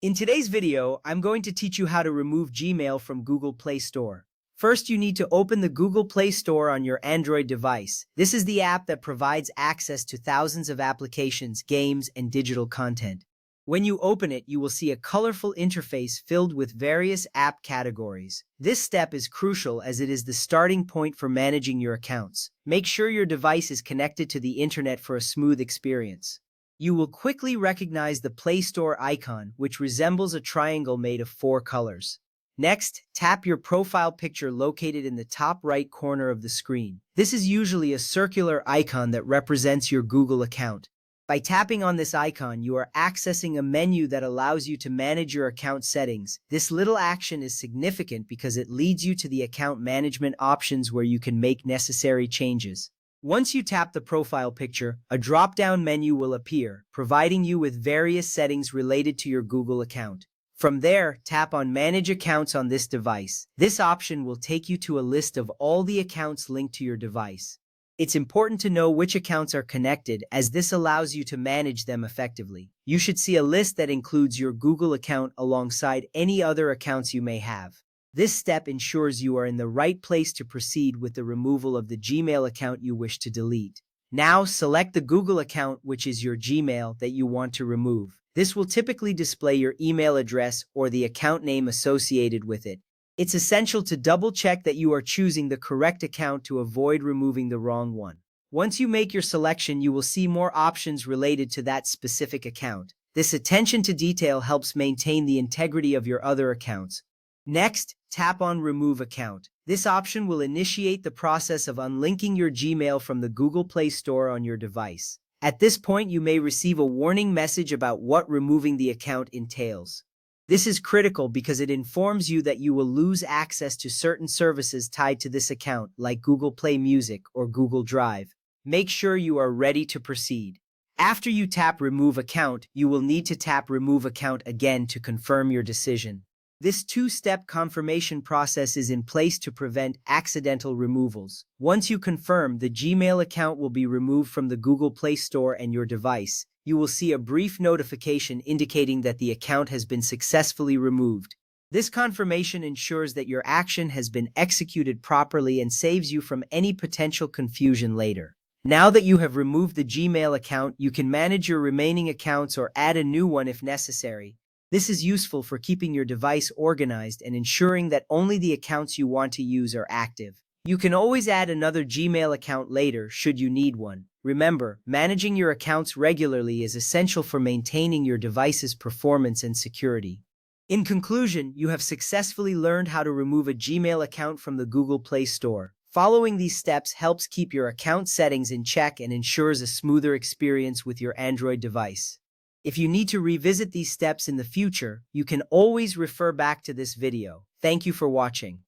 In today's video, I'm going to teach you how to remove Gmail from Google Play Store. First, you need to open the Google Play Store on your Android device. This is the app that provides access to thousands of applications, games, and digital content. When you open it, you will see a colorful interface filled with various app categories. This step is crucial as it is the starting point for managing your accounts. Make sure your device is connected to the internet for a smooth experience. You will quickly recognize the Play Store icon, which resembles a triangle made of 4 colors. Next, tap your profile picture located in the top right corner of the screen. This is usually a circular icon that represents your Google account. By tapping on this icon, you are accessing a menu that allows you to manage your account settings. This little action is significant because it leads you to the account management options where you can make necessary changes. Once you tap the profile picture, a drop-down menu will appear, providing you with various settings related to your Google account. From there, tap on Manage Accounts on this device. This option will take you to a list of all the accounts linked to your device. It's important to know which accounts are connected, as this allows you to manage them effectively. You should see a list that includes your Google account alongside any other accounts you may have. This step ensures you are in the right place to proceed with the removal of the Gmail account you wish to delete. Now, select the Google account, which is your Gmail, that you want to remove. This will typically display your email address or the account name associated with it. It's essential to double-check that you are choosing the correct account to avoid removing the wrong one. Once you make your selection, you will see more options related to that specific account. This attention to detail helps maintain the integrity of your other accounts. Next, tap on Remove Account. This option will initiate the process of unlinking your Gmail from the Google Play Store on your device. At this point, you may receive a warning message about what removing the account entails. This is critical because it informs you that you will lose access to certain services tied to this account, like Google Play Music or Google Drive. Make sure you are ready to proceed. After you tap Remove Account, you will need to tap Remove Account again to confirm your decision. This two-step confirmation process is in place to prevent accidental removals. Once you confirm, the Gmail account will be removed from the Google Play Store and your device. You will see a brief notification indicating that the account has been successfully removed. This confirmation ensures that your action has been executed properly and saves you from any potential confusion later. Now that you have removed the Gmail account, you can manage your remaining accounts or add a new one if necessary. This is useful for keeping your device organized and ensuring that only the accounts you want to use are active. You can always add another Gmail account later should you need one. Remember, managing your accounts regularly is essential for maintaining your device's performance and security. In conclusion, you have successfully learned how to remove a Gmail account from the Google Play Store. Following these steps helps keep your account settings in check and ensures a smoother experience with your Android device. If you need to revisit these steps in the future, you can always refer back to this video. Thank you for watching.